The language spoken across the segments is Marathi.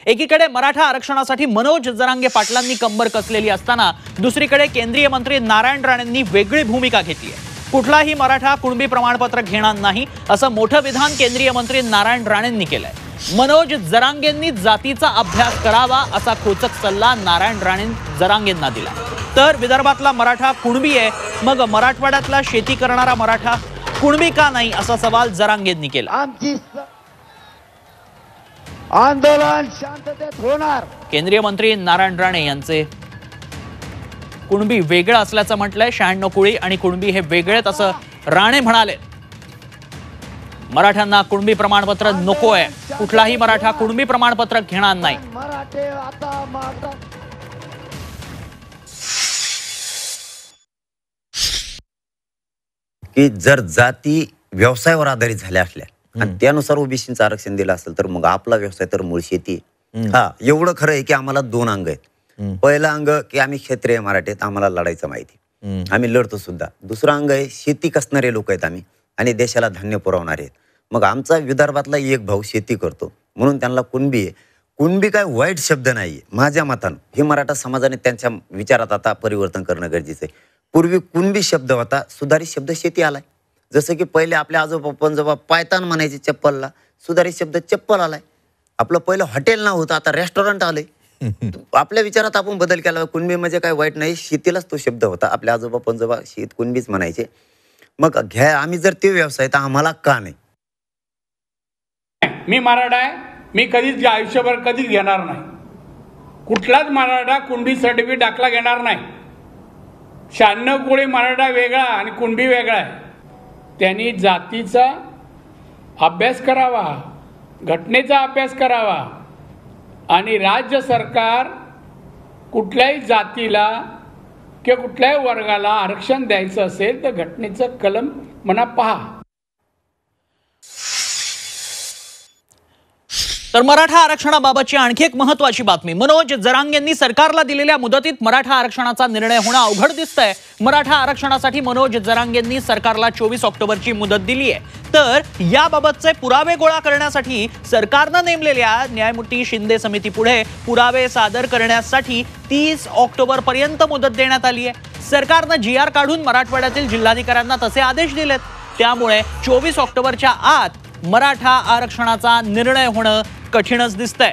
एकीकडे मराठा आरक्षणासाठी मनोज जरांगे पाटलांनी कंबर कसलेली असताना दुसरीकडे केंद्रीय मंत्री नारायण राणेंनी वेगळी भूमिका घेतली आहे। कुठलाही मराठा कुणबी प्रमाणपत्र घेणार नाही असं मोठं विधान केंद्रीय मंत्री नारायण राणेंनी केलंय। मनोज जरांगेंनी जातीचा अभ्यास करावा असा खोचक सल्ला नारायण राणे जरांगेंना दिला। तर विदर्भातला मराठा कुणबी आहे, मग मराठवाड्यातला शेती करणारा मराठा कुणबी का नाही असा सवाल जरांगेंनी केला। आंदोलन शांततेत होणार। केंद्रीय मंत्री नारायण राणे यांचे कुणबी वेगळं असल्याचं म्हटलंय। 96 कुळी आणि कुणबी हे वेगळेच असं राणे म्हणाले। मराठ्यांना कुणबी प्रमाणपत्र नकोय, कुठलाही मराठा कुणबी प्रमाणपत्र घेणार नाही। मराठे आता मागतात की जर जाती व्यवसायावर आधारित झाल्या असल्या आणि त्यानुसार ओबीसीचं आरक्षण दिलं असेल तर मग आपला व्यवसाय तर मूळ शेती। हा, एवढं खरं आहे की आम्हाला 2 अंग आहेत। पहिलं अंग की आम्ही क्षेत्रीय मराठी आहेत, आम्हाला लढायचं माहिती, आम्ही लढतो सुद्धा। दुसरं अंग आहे शेती कसणारे लोक आहेत आम्ही आणि देशाला धान्य पुरवणारे आहेत। मग आमचा विदर्भातला एक भाऊ शेती करतो म्हणून त्यांना कुणबी आहे। कुणबी काय वाईट शब्द नाहीये माझ्या मतानं। हे मराठा समाजाने त्यांच्या विचारात आता परिवर्तन करणं गरजेचं आहे। पूर्वी कुणबी शब्द होता, सुधारित शब्द शेती आलाय। जसं की पहिले आपल्या आजोबा पंजोबा पायतान म्हणायचे चप्पलला, सुधारित शब्द चप्पल आलाय। आपलं पहिलं हॉटेल नाव होतं, आता रेस्टॉरंट आलंय। आपल्या विचारात आपण बदल केला। कुणबी म्हणजे काय वाईट नाही, शेतीलाच तो शब्द होता। आपल्या आजोबा पंजोबा शेत कुणबीच म्हणायचे। मग घ्या, आम्ही जर ते व्यवसाय तर आम्हाला का नाही? मी मराठा आहे, मी कधीच आयुष्यभर कधीच घेणार नाही। कुठलाच मराठा कुणबी सर्टिफिकेट दाखला घेणार नाही। 96 कोळी मराठा वेगळा आणि कुणबी वेगळा आहे। त्यांनी जातीचा अभ्यास करावा, घटनेचा अभ्यास करावा आणि राज्य सरकार कुठल्याही जातीला किंवा कुठल्याही वर्गाला आरक्षण द्यायचं असेल तर घटनेचं कलम म्हणा पहा। तर मराठा आरक्षणाबाबतची आणखी एक महत्त्वाची बातमी। मनोज जरांगेंनी सरकारला दिलेल्या मुदतीत मराठा आरक्षणाचा निर्णय होणं अवघड दिसतंय। मराठा आरक्षणासाठी मनोज जरांगेंनी सरकारला 24 ऑक्टोबरची मुदत दिली आहे। तर याबाबतचे पुरावे गोळा करण्यासाठी सरकारनं नेमलेल्या न्यायमूर्ती शिंदे समितीपुढे पुरावे सादर करण्यासाठी 30 ऑक्टोबर पर्यंत मुदत देण्यात आली आहे। सरकारनं GR काढून मराठवाड्यातील जिल्हाधिकाऱ्यांना तसे आदेश दिलेत। त्यामुळे 24 ऑक्टोबरच्या आत मराठा आरक्षणाचा निर्णय होणं कठीणच दिसतंय।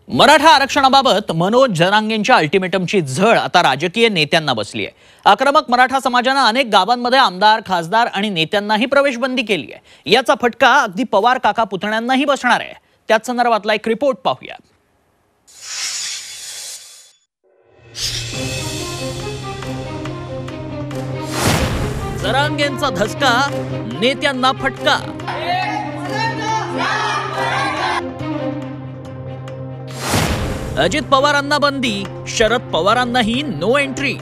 मराठा आरक्षणाबाबत मनोज जरांगेंच्या अल्टिमेटमची झळ आता राजकीय नेत्यांना बसली आहे। आक्रमक मराठा समाजानं अनेक गावांमध्ये आमदार, खासदार आणि नेत्यांनाही प्रवेशबंदी केली आहे। याचा फटका अगदी पवार काका पुतण्यांनाही बसणार आहे। त्याच संदर्भातला एक रिपोर्ट पाहूया। जरांगेंचा धसका, नेत्यांना फटका। अजित पवारांना बंदी, शरद पवारांनाही नो एंट्री।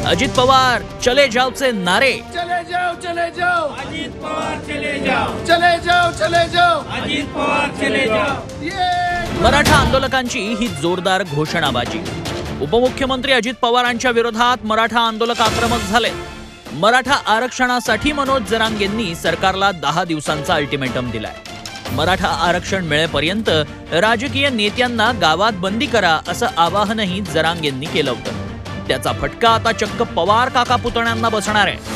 अजित पवार चले जाओचे नारे। चले जाओ अजित पवार चले जाओ, चले जाओ अजित पवार चले जाओ। मराठा आंदोलकांची ही जोरदार घोषणाबाजी। उपमुख्यमंत्री अजित पवारांच्या विरोधात मराठा आंदोलक आक्रमक झाले। मराठा आरक्षणासाठी मनोज जरांगेंनी सरकारला 10 दिवसांचा अल्टिमेटम दिलाय। मराठा आरक्षण मिळेपर्यंत राजकीय नेत्यांना गावात बंदी करा असं आवाहनही जरांगेंनी केलं होतं। त्याचा फटका आता चक्क पवार काका पुतण्यांना बसणार आहे।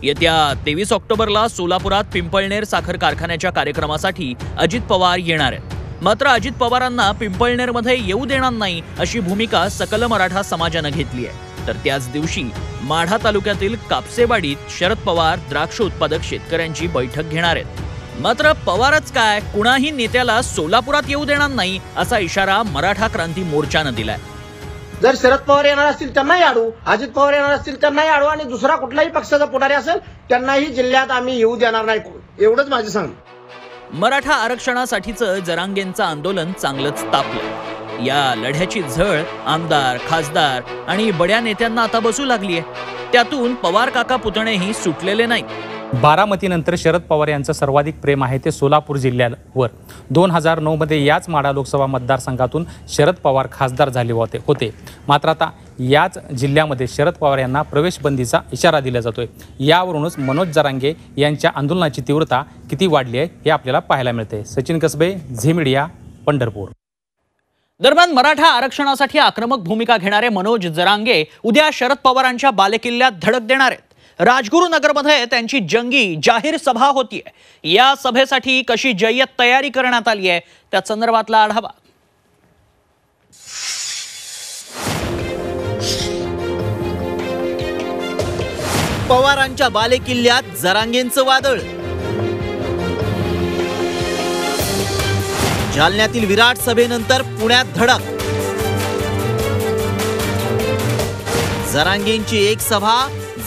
येत्या 23 ऑक्टोबरला सोलापुरात पिंपळनेर साखर कारखान्याच्या कार्यक्रमासाठी अजित पवार येणार आहेत। मात्र अजित पवारांना पिंपळनेरमध्ये येऊ देणार नाही अशी भूमिका सकल मराठा समाजानं घेतली आहे। तर त्याच दिवशी माढा तालुक्यातील कापसेवाडीत शरद पवार द्राक्ष उत्पादक शेतकऱ्यांची बैठक घेणार आहेत। मात्र पवारच काय, कुणाही नेत्याला सोलापुरात येऊ देणार नाही असा इशारा मराठा क्रांती मोर्चानं दिलाय। जर शरद पवार येणार असतील त्यांनाही अडवू, अजित पवार येणार असतील त्यांनाही अडवू आणि दुसरा कुठलाही पक्षाचा पुढारी असेल त्यांनाही जिल्ह्यात आम्ही येऊ देणार नाही, एवढंच माझं सांगणं। मराठा आरक्षणासाठीचं जरांगेंचं आंदोलन चांगलंच तापलं। या लढ्याची झळ आमदार, खासदार आणि बड्या नेत्यांना आता बसू लागली आहे। त्यातून पवार काका पुतणेही सुटलेले नाहीत। बारामतीनंतर शरद पवार यांचं सर्वाधिक प्रेम आहे ते सोलापूर जिल्ह्यावर. 2009मध्ये याच माढा लोकसभा मतदारसंघातून शरद पवार खासदार झाले होते. मात्र आता याच जिल्ह्यामध्ये शरद पवार यांना प्रवेशबंदीचा इशारा दिला जातोय. यावरूनच मनोज जरांगे यांच्या आंदोलनाची तीव्रता किती वाढली आहे हे आपल्याला पाहायला मिळते. सचिन कसबे, झी मीडिया, पंढरपूर. दरम्यान मराठा आरक्षणासाठी आक्रमक भूमिका घेणारे मनोज जरांगे उद्या शरद पवारांच्या बालेकिल्ल्यात धडक देणार आहेत. राजगुरुनगरमध्ये त्यांची जंगी जाहीर सभा होतीये. या सभेसाठी कशी जय्यत तयारी करण्यात आली आहे त्या संदर्भातला आढावा. पवारांच्या बालेकिल्ल्यात जरांगेंचं वादळ. जालन्यातील विराट सभेनंतर पुण्यात धडक. जरांगेंची एक सभा,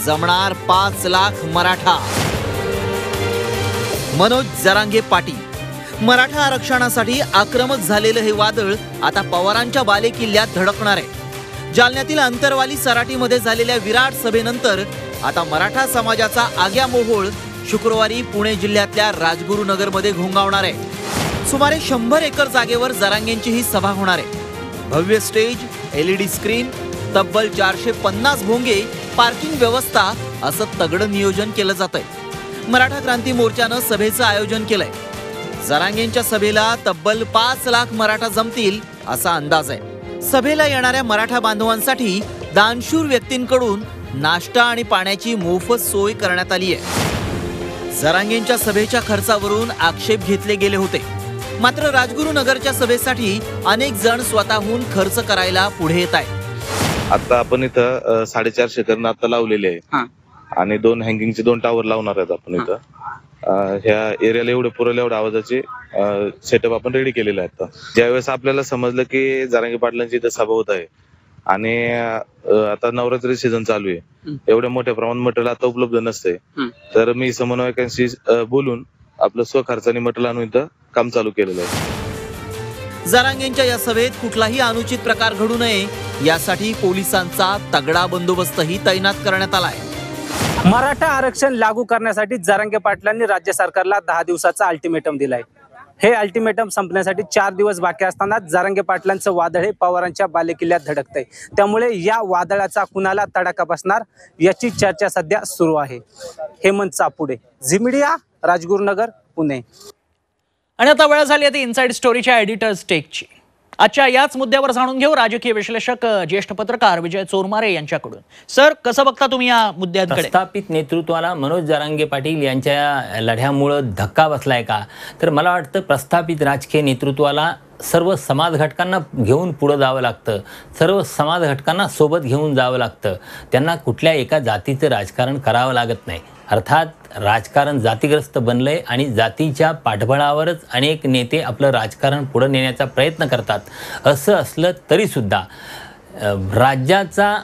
जमणार 5 लाख मराठा. मनोज जरांगे पाटील. मराठा आरक्षणासाठी आक्रमक झालेलं हे वादळ आता पवारांच्या बालेकिल्ल्यात धडकणार आहे. जालन्यातील अंतरवाली सराटीमध्ये झालेल्या विराट सभेनंतर आता मराठा समाजाचा आग्या मोहोळ शुक्रवारी पुणे जिल्ह्यातल्या राजगुरुनगरमध्ये घोंगावणार आहे. सुमारे 100 एकर जागेवर जरांगेंची ही सभा होणार आहे. भव्य स्टेज, LED स्क्रीन, तब्बल 450 भोंगे, पार्किंग व्यवस्था असं तगडं नियोजन केलं जातंय. मराठा क्रांती मोर्चानं सभेचं आयोजन केलंय. जरांगेंच्या सभेला तब्बल 5 लाख मराठा जमतील असा अंदाज आहे. सभेला येणाऱ्या मराठा बांधवांसाठी दानशूर व्यक्तींकडून नाश्ता आणि पाण्याची मोफत सोय करण्यात आली आहे. जरांगेंच्या सभेच्या खर्चावरून आक्षेप घेतले गेले होते. मात्र राजगुरुनगरच्या सभेसाठी अनेक जण स्वतःहून खर्च करायला पुढे येत आहेत. आता आपण इथं 450 करण आता लावलेले आहे आणि 2 हँगिंगचे 2 टावर लावणार आहेत आपण इथं. ह्या एरियाला एवढे पुरेल एवढ्या आवाजाचे सेटअप आपण रेडी केलेले आहेत. ज्यावेळेस आपल्याला समजलं की जरांगे पाटलांची इथं सभा होत आहे आणि आता नवरात्री सीझन चालू आहे, एवढ्या मोठ्या प्रमाणात मटेरियल आता उपलब्ध नसते, तर मी समन्वयकांशी बोलून आपलं स्वखर्चाने मटेरियल आणून इथं काम चालू केलेलं आहे. जरांगेंच्या या सभेत कुठलाही अनुचित प्रकार घडू नये यासाठी पोलिसांचा तगडा बंदोबस्तही तैनात करण्यात आलाय. मराठा आरक्षण लागू करण्यासाठी जरांगे पाटलांनी राज्य सरकारला 10 दिवसाचा अल्टिमेटम दिलाय. हे अल्टिमेटम संपण्यासाठी 4 दिवस बाकी असताना जरांगे पाटलांचं वादळ हे पवारांच्या बालेकिल्ल्यात धडकतंय. त्यामुळे या वादळाचा कुणाला तडाखा बसणार याची चर्चा सध्या सुरू आहे. हेमंत चापुडे, झी मीडिया, राजगुरुनगर, पुणे. आणि आता वेळ झाली आहे इनसाइड स्टोरीच्या एडिटर्स टेकची. आजच्या याच मुद्द्यावर जाणून घेऊ राजकीय विश्लेषक ज्येष्ठ पत्रकार विजय चोरमारे यांच्याकडून. सर, कसं बघता तुम्ही या मुद्द्यांकडे? प्रस्थापित नेतृत्वाला मनोज जरांगे पाटील यांच्या लढ्यामुळे धक्का बसलाय का? तर मला वाटतं प्रस्थापित राजकीय नेतृत्वाला सर्व समाज घटकांना घेऊन पुढे जावं लागतं, सर्व समाज घटकांना सोबत घेऊन जावं लागतं. त्यांना कुठल्या एका जातीचं राजकारण करावं लागत नाही. अर्थात राजकारण जातीग्रस्त बनलंय आणि जातीच्या पाठबळावरच अनेक नेते आपलं राजकारण पुढे नेण्याचा प्रयत्न करतात. असं असलं तरीसुद्धा राज्याचा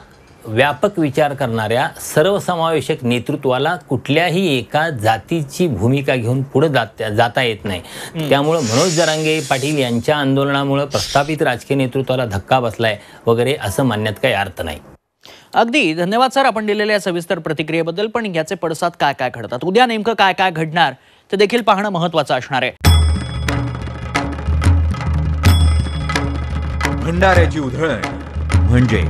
व्यापक विचार करणाऱ्या सर्वसमावेशक नेतृत्वाला कुठल्याही एका जातीची भूमिका घेऊन पुढे जाता येत नाही. त्यामुळं मनोज जरांगे पाटील यांच्या आंदोलनामुळे प्रस्थापित राजकीय नेतृत्वाला धक्का बसलाय वगैरे असं म्हणण्यात काही अर्थ नाही. अगदी धन्यवाद सर, आपण दिलेल्या सविस्तर प्रतिक्रियेबद्दल. पण याचे पडसाद काय काय घडतात, उद्या नेमकं काय काय घडणार ते देखील पाहणं महत्त्वाचं असणार आहे. भंडाऱ्याची उधळण म्हणजे